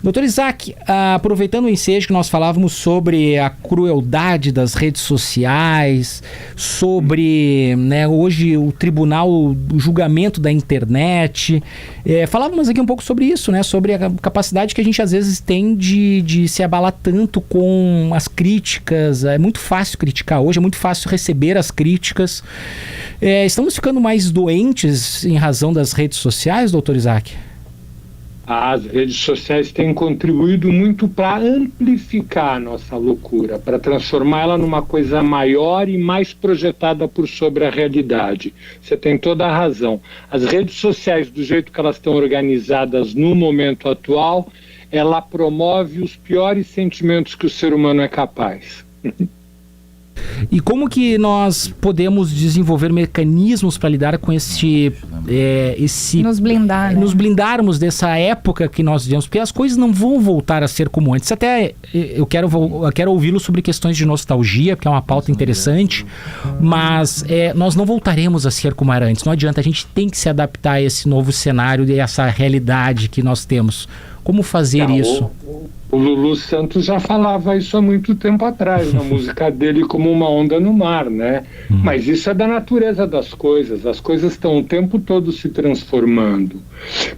Doutor Isaac, aproveitando o ensejo que nós falávamos sobre a crueldade das redes sociais, sobre, né, hoje o tribunal, o julgamento da internet, falávamos aqui um pouco sobre isso, né, sobre a capacidade que a gente às vezes tem de se abalar tanto com as críticas. É muito fácil criticar hoje, é muito fácil receber as críticas. Estamos ficando mais doentes em razão das redes sociais, doutor Isaac? As redes sociais têm contribuído muito para amplificar a nossa loucura, para transformá-la numa coisa maior e mais projetada por sobre a realidade. Você tem toda a razão. As redes sociais, do jeito que elas estão organizadas no momento atual, ela promove os piores sentimentos que o ser humano é capaz. E como que nós podemos desenvolver mecanismos para lidar com esse... Nos blindar, né? Nos blindarmos dessa época que nós vivemos, porque as coisas não vão voltar a ser como antes. Até eu quero ouvi-lo sobre questões de nostalgia, porque é uma pauta interessante, mas nós não voltaremos a ser como era antes. Não adianta, a gente tem que se adaptar a esse novo cenário e essa realidade que nós temos. Como fazer isso? O Lulu Santos já falava isso há muito tempo atrás, na música dele, Como uma Onda no Mar, né? Mas isso é da natureza das coisas. As coisas estão o tempo todo se transformando.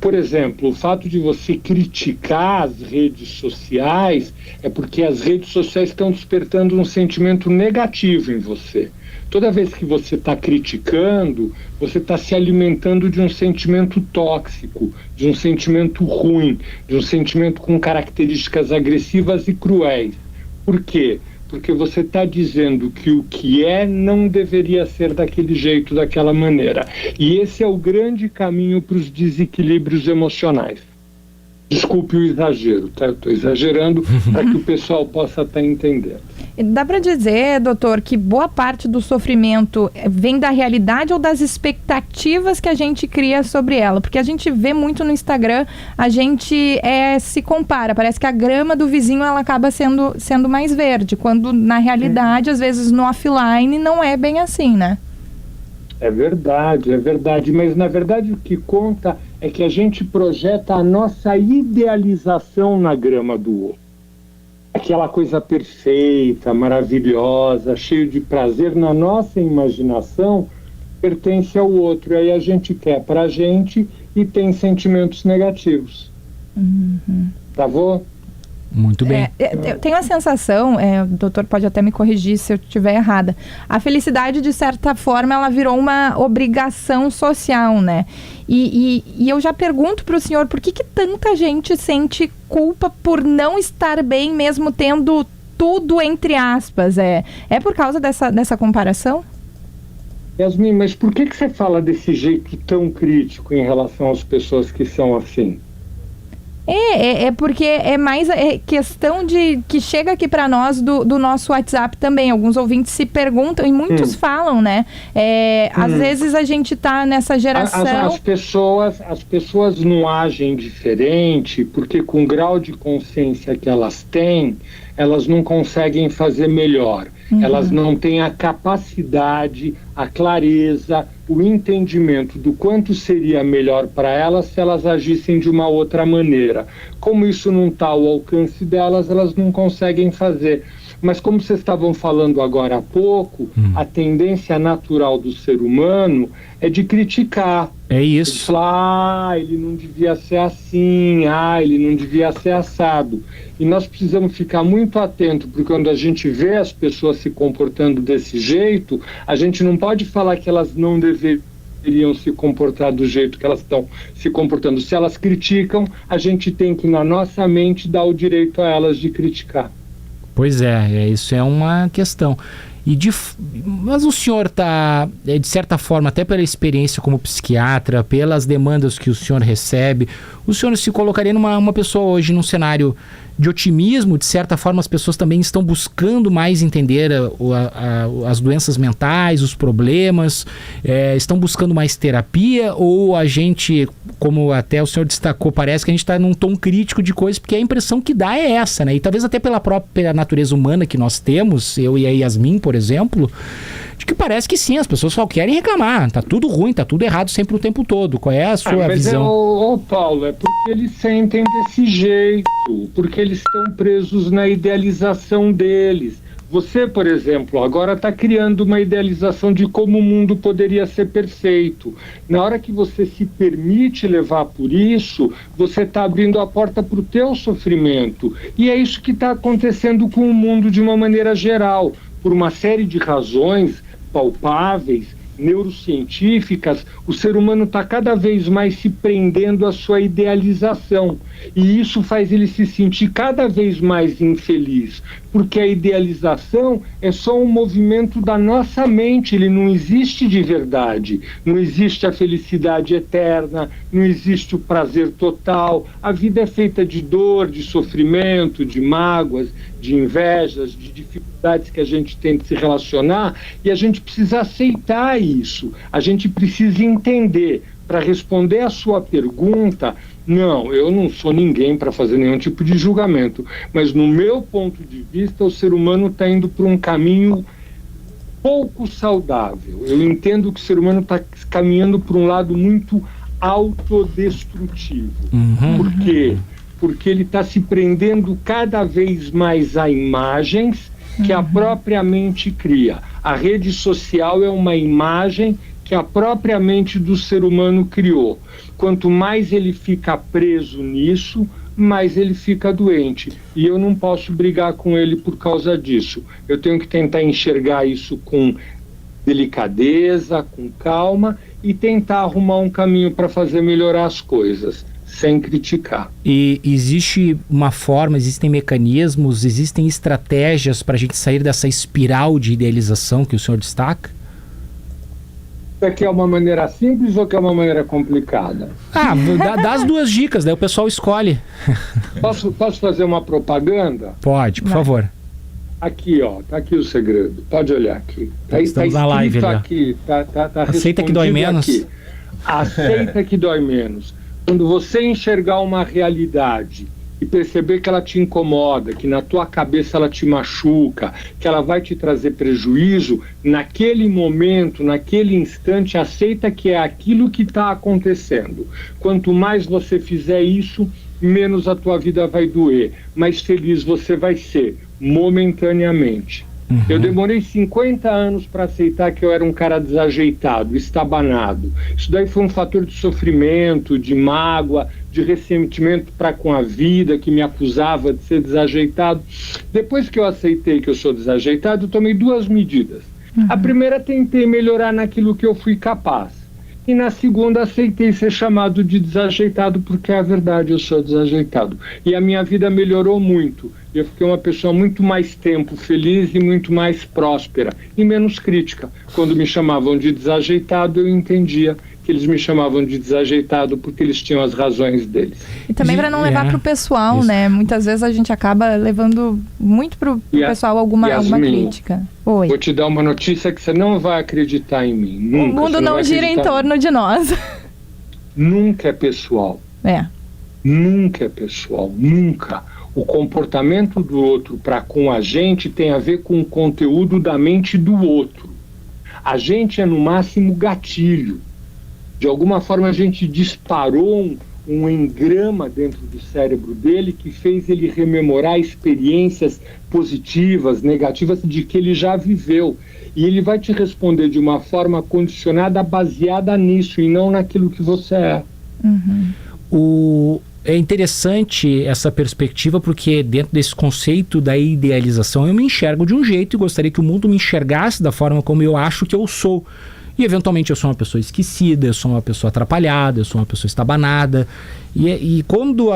Por exemplo, o fato de você criticar as redes sociais é porque as redes sociais estão despertando um sentimento negativo em você. Toda vez que você está criticando, você está se alimentando de um sentimento tóxico, de um sentimento ruim, de um sentimento com características agressivas e cruéis. Por quê? Porque você está dizendo que o que não deveria ser daquele jeito, daquela maneira. E esse é o grande caminho para os desequilíbrios emocionais. Desculpe o exagero, tá? Eu estou exagerando para que o pessoal possa estar entendendo. Dá para dizer, doutor, que boa parte do sofrimento vem da realidade ou das expectativas que a gente cria sobre ela? Porque a gente vê muito no Instagram, a gente se compara, parece que a grama do vizinho ela acaba sendo mais verde, quando na realidade, às vezes no offline, não é bem assim, né? É verdade, mas na verdade o que conta é que a gente projeta a nossa idealização na grama do outro. Aquela coisa perfeita, maravilhosa, cheia de prazer na nossa imaginação, pertence ao outro. E aí a gente quer pra gente e tem sentimentos negativos. Tá bom? Muito bem. Eu tenho a sensação, o doutor pode até me corrigir se eu estiver errada, a felicidade, de certa forma, ela virou uma obrigação social, né? E eu já pergunto para o senhor, por que tanta gente sente culpa por não estar bem, mesmo tendo tudo entre aspas? É por causa dessa comparação? Yasmin, mas por que você fala desse jeito tão crítico em relação às pessoas que são assim? É porque é mais questão de que chega aqui para nós do nosso WhatsApp também. Alguns ouvintes se perguntam e muitos falam, né? Às vezes a gente tá nessa geração... As pessoas não agem diferente porque com o grau de consciência que elas têm, elas não conseguem fazer melhor. Elas não têm a capacidade, a clareza, o entendimento do quanto seria melhor para elas se elas agissem de uma outra maneira. Como isso não está ao alcance delas, elas não conseguem fazer. Mas como vocês estavam falando agora há pouco, a tendência natural do ser humano é de criticar. É isso. De falar, ele não devia ser assim, ele não devia ser assado. E nós precisamos ficar muito atentos, porque quando a gente vê as pessoas se comportando desse jeito, a gente não pode falar que elas não deveriam se comportar do jeito que elas estão se comportando. Se elas criticam, a gente tem que, na nossa mente, dar o direito a elas de criticar. Pois isso é uma questão. Mas o senhor está, de certa forma, até pela experiência como psiquiatra, pelas demandas que o senhor recebe, o senhor se colocaria numa pessoa hoje num cenário de otimismo? De certa forma, as pessoas também estão buscando mais entender as doenças mentais, os problemas, estão buscando mais terapia, ou a gente, como até o senhor destacou, parece que a gente está num tom crítico de coisas, porque a impressão que dá é essa, né? E talvez até pela própria natureza humana que nós temos, eu e a Yasmin, por exemplo, de que parece que sim, as pessoas só querem reclamar. Tá tudo ruim, tá tudo errado sempre o tempo todo. Qual é a sua visão? Paulo, é porque eles sentem desse jeito, porque eles estão presos na idealização deles. Você, por exemplo, agora está criando uma idealização de como o mundo poderia ser perfeito. Na hora que você se permite levar por isso, você está abrindo a porta para o teu sofrimento. E é isso que está acontecendo com o mundo de uma maneira geral. Por uma série de razões palpáveis, neurocientíficas, o ser humano está cada vez mais se prendendo à sua idealização. E isso faz ele se sentir cada vez mais infeliz, porque a idealização é só um movimento da nossa mente, ele não existe de verdade. Não existe a felicidade eterna, não existe o prazer total. A vida é feita de dor, de sofrimento, de mágoas, de invejas, de dificuldades que a gente tem de se relacionar, e a gente precisa aceitar isso. A gente precisa entender. Para responder a sua pergunta, não, eu não sou ninguém para fazer nenhum tipo de julgamento, mas no meu ponto de vista, o ser humano está indo por um caminho pouco saudável. Eu entendo que o ser humano está caminhando por um lado muito autodestrutivo. Por quê? Porque ele está se prendendo cada vez mais a imagens que a própria mente cria. A rede social é uma imagem que a própria mente do ser humano criou. Quanto mais ele fica preso nisso, mais ele fica doente. E eu não posso brigar com ele por causa disso. Eu tenho que tentar enxergar isso com delicadeza, com calma, e tentar arrumar um caminho para fazer melhorar as coisas, sem criticar. E existe uma forma, existem mecanismos, existem estratégias para a gente sair dessa espiral de idealização que o senhor destaca? Você quer uma maneira simples ou quer uma maneira complicada? Dá as duas dicas, daí o pessoal escolhe. Posso fazer uma propaganda? Pode, por favor. Aqui, ó, tá aqui o segredo. Pode olhar aqui. Estamos na live aqui. Tá Aceita que dói menos? Aqui. Aceita que dói menos. Quando você enxergar uma realidade e perceber que ela te incomoda, que na tua cabeça ela te machuca, que ela vai te trazer prejuízo, naquele momento, naquele instante, aceita que é aquilo que está acontecendo. Quanto mais você fizer isso, menos a tua vida vai doer, mais feliz você vai ser, momentaneamente. Eu demorei 50 anos para aceitar que eu era um cara desajeitado, estabanado. Isso daí foi um fator de sofrimento, de mágoa, de ressentimento para com a vida, que me acusava de ser desajeitado. Depois que eu aceitei que eu sou desajeitado, eu tomei duas medidas. A primeira, tentei melhorar naquilo que eu fui capaz. E na segunda, aceitei ser chamado de desajeitado, porque é a verdade, eu sou desajeitado. E a minha vida melhorou muito. Eu fiquei uma pessoa muito mais tempo feliz e muito mais próspera e menos crítica. Quando me chamavam de desajeitado, eu entendia que eles me chamavam de desajeitado porque eles tinham as razões deles. E também para não levar para o pessoal, isso, né? Muitas vezes a gente acaba levando muito para o pessoal alguma crítica. Oi. Vou te dar uma notícia que você não vai acreditar em mim. Nunca. O mundo não gira em torno de nós. Nunca é pessoal. Nunca é pessoal. Nunca. O comportamento do outro para com a gente tem a ver com o conteúdo da mente do outro. A gente é no máximo gatilho. De alguma forma a gente disparou um engrama dentro do cérebro dele que fez ele rememorar experiências positivas, negativas de que ele já viveu. E ele vai te responder de uma forma condicionada, baseada nisso e não naquilo que você é. É interessante essa perspectiva porque dentro desse conceito da idealização eu me enxergo de um jeito e gostaria que o mundo me enxergasse da forma como eu acho que eu sou. E eventualmente eu sou uma pessoa esquecida, eu sou uma pessoa atrapalhada, eu sou uma pessoa estabanada. E quando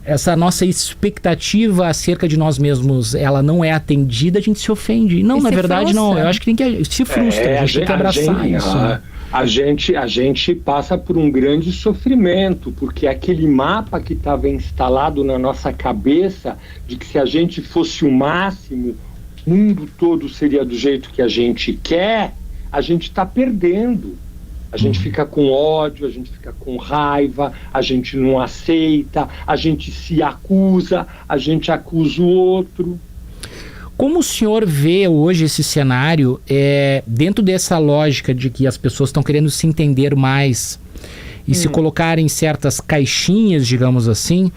essa nossa expectativa acerca de nós mesmos ela não é atendida, a gente se ofende. Não, na verdade frustra. não. Eu acho que se frustra, a gente tem que abraçar isso. A gente passa por um grande sofrimento, porque aquele mapa que estava instalado na nossa cabeça de que se a gente fosse o máximo, o mundo todo seria do jeito que a gente quer, a gente está perdendo. A gente fica com ódio, a gente fica com raiva, a gente não aceita, a gente se acusa, a gente acusa o outro. Como o senhor vê hoje esse cenário, dentro dessa lógica de que as pessoas estão querendo se entender mais e se colocarem em certas caixinhas, digamos assim,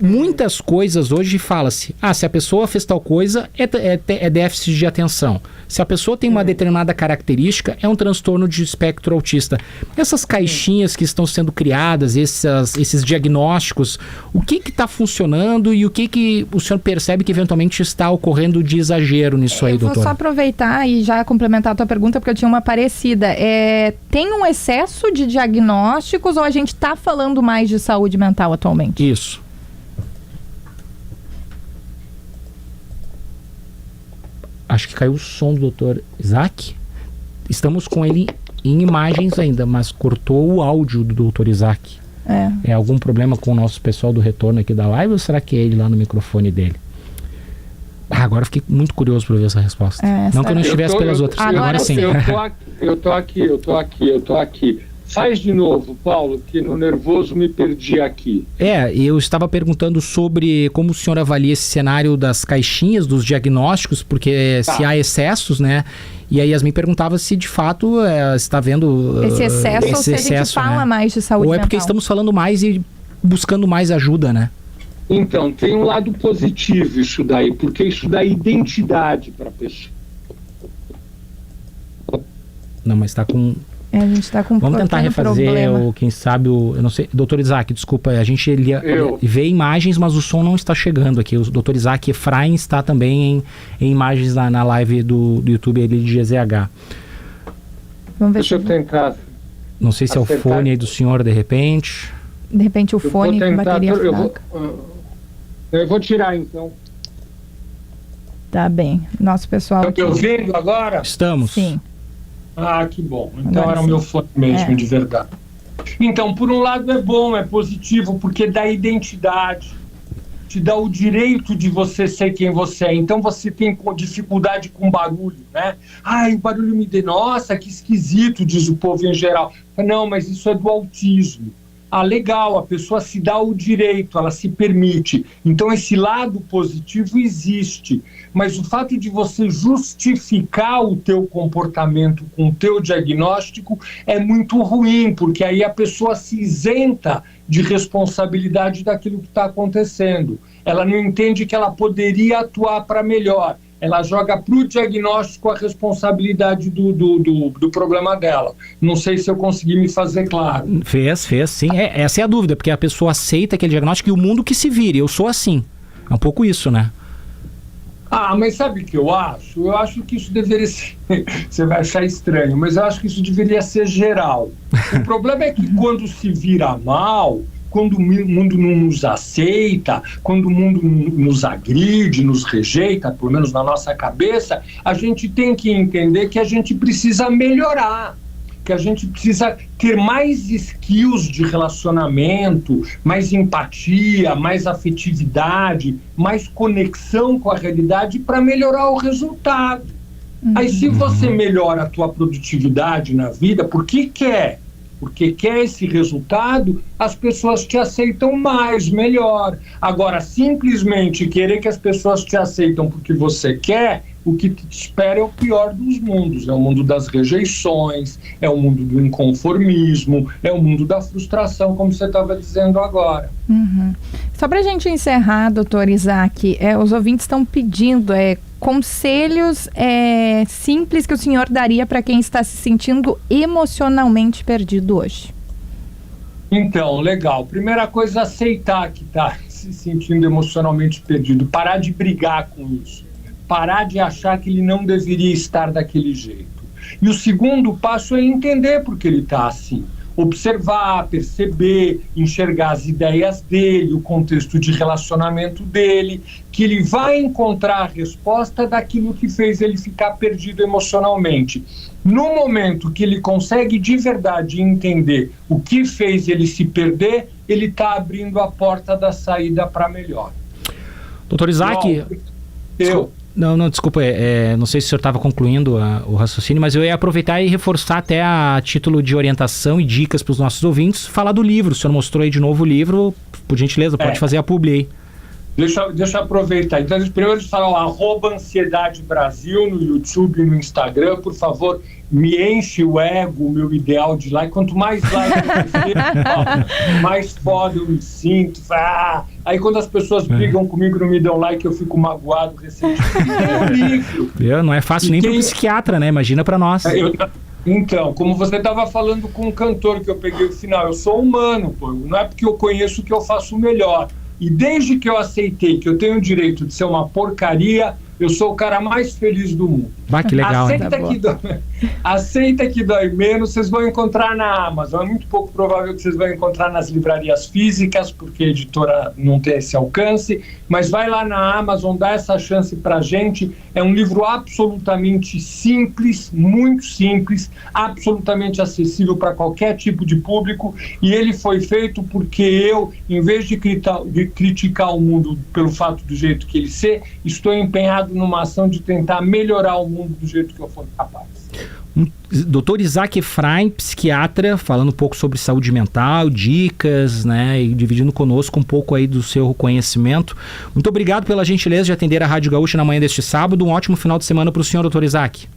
muitas coisas hoje fala-se, se a pessoa fez tal coisa, é déficit de atenção. Se a pessoa tem uma determinada característica, é um transtorno de espectro autista. Essas caixinhas que estão sendo criadas, esses diagnósticos, o que está funcionando e o que o senhor percebe que eventualmente está ocorrendo de exagero nisso aí, doutor? Vou só aproveitar e já complementar a tua pergunta, porque eu tinha uma parecida. Tem um excesso de diagnósticos ou a gente está falando mais de saúde mental atualmente? Isso. Acho que caiu o som do doutor Isaac. Estamos com ele em imagens ainda, mas cortou o áudio do doutor Isaac. É algum problema com o nosso pessoal do retorno aqui da live ou será que é ele lá no microfone dele? Agora fiquei muito curioso para ver essa resposta. Não que eu não estivesse pelas outras. Agora sim. Eu tô aqui. Faz de novo, Paulo, que no nervoso me perdi aqui. Eu estava perguntando sobre como o senhor avalia esse cenário das caixinhas, dos diagnósticos, porque se há excessos, né? E aí Yasmin perguntava se de fato está vendo esse excesso, ou se a gente fala mais de saúde mental. Ou é porque estamos falando mais e buscando mais ajuda, né? Então, tem um lado positivo isso daí, porque isso dá identidade para a pessoa. Não, mas está com... A gente está com Vamos tentar refazer, problema. Quem sabe, eu não sei, doutor Isaac, desculpa, a gente vê imagens, mas o som não está chegando aqui. O doutor Isaac Efraim está também em imagens na live do YouTube ali de GZH. Vamos ver. Deixa eu tentar. Não sei se é o fone aí do senhor, de repente. De repente o fone com bateria fraca. Eu vou tirar então. Tá bem. Nosso pessoal... Estão me ouvindo agora? Estamos. Sim. Que bom. Então era o meu fone mesmo, de verdade. Então, por um lado é bom, é positivo, porque dá identidade, te dá o direito de você ser quem você é. Então você tem dificuldade com barulho, né? O barulho me nossa, que esquisito, diz o povo em geral. Não, mas isso é do autismo. Legal, a pessoa se dá o direito, ela se permite. Então esse lado positivo existe, mas o fato de você justificar o teu comportamento com o teu diagnóstico é muito ruim, porque aí a pessoa se isenta de responsabilidade daquilo que está acontecendo. Ela não entende que ela poderia atuar para melhor. Ela joga para o diagnóstico a responsabilidade do problema dela. Não sei se eu consegui me fazer claro. Fez, sim. Essa é a dúvida, porque a pessoa aceita aquele diagnóstico e o mundo que se vire. Eu sou assim. É um pouco isso, né? Mas sabe o que eu acho? Eu acho que isso deveria ser... Você vai achar estranho, mas eu acho que isso deveria ser geral. O problema é que quando se vira mal... Quando o mundo não nos aceita, quando o mundo nos agride, nos rejeita, pelo menos na nossa cabeça, a gente tem que entender que a gente precisa melhorar, que a gente precisa ter mais skills de relacionamento, mais empatia, mais afetividade, mais conexão com a realidade para melhorar o resultado. Aí se você melhora a tua produtividade na vida, porque quer esse resultado, as pessoas te aceitam mais, melhor. Agora, simplesmente querer que as pessoas te aceitam porque você quer, o que te espera é o pior dos mundos. É o mundo das rejeições, é o mundo do inconformismo, é o mundo da frustração, como você estava dizendo agora. Só para a gente encerrar, doutor Isaac, os ouvintes estão pedindo conselhos simples que o senhor daria para quem está se sentindo emocionalmente perdido hoje. Então, legal. Primeira coisa, aceitar que está se sentindo emocionalmente perdido. Parar de brigar com isso. Parar de achar que ele não deveria estar daquele jeito. E o segundo passo é entender por que ele está assim. Observar, perceber, enxergar as ideias dele, o contexto de relacionamento dele, que ele vai encontrar a resposta daquilo que fez ele ficar perdido emocionalmente. No momento que ele consegue de verdade entender o que fez ele se perder, ele está abrindo a porta da saída para melhor. Doutor Isaac, desculpa, não sei se o senhor estava concluindo o raciocínio, mas eu ia aproveitar e reforçar até a título de orientação e dicas para os nossos ouvintes, falar do livro. O senhor mostrou aí de novo o livro, por gentileza, pode fazer a publi aí. Deixa eu aproveitar. Então, primeiro eles falam @Ansiedade Brasil no YouTube e no Instagram. Por favor, me enche o ego, o meu ideal de like. Quanto mais like eu recebo, mais foda eu me sinto. Aí quando as pessoas brigam comigo e não me dão like, eu fico magoado, recentemente. Não é fácil nem para o psiquiatra, né? Imagina para nós. Então, como você estava falando com um cantor que eu peguei o final, eu sou humano, pô. Não é porque eu conheço que eu faço melhor. E desde que eu aceitei que eu tenho o direito de ser uma porcaria, eu sou o cara mais feliz do mundo. Que legal, Aceita que dói menos, vocês vão encontrar na Amazon. É muito pouco provável que vocês vão encontrar nas livrarias físicas, porque a editora não tem esse alcance, mas vai lá na Amazon, dá essa chance pra gente. É um livro absolutamente simples, muito simples, absolutamente acessível para qualquer tipo de público, e ele foi feito porque eu, em vez de criticar o mundo pelo fato do jeito que ele ser, estou empenhado numa ação de tentar melhorar o mundo do jeito que eu for capaz. Dr. Isaac Efraim, psiquiatra, falando um pouco sobre saúde mental, dicas, né, e dividindo conosco um pouco aí do seu conhecimento. Muito obrigado pela gentileza de atender a Rádio Gaúcha na manhã deste sábado. Um ótimo final de semana para o senhor, Dr. Isaac.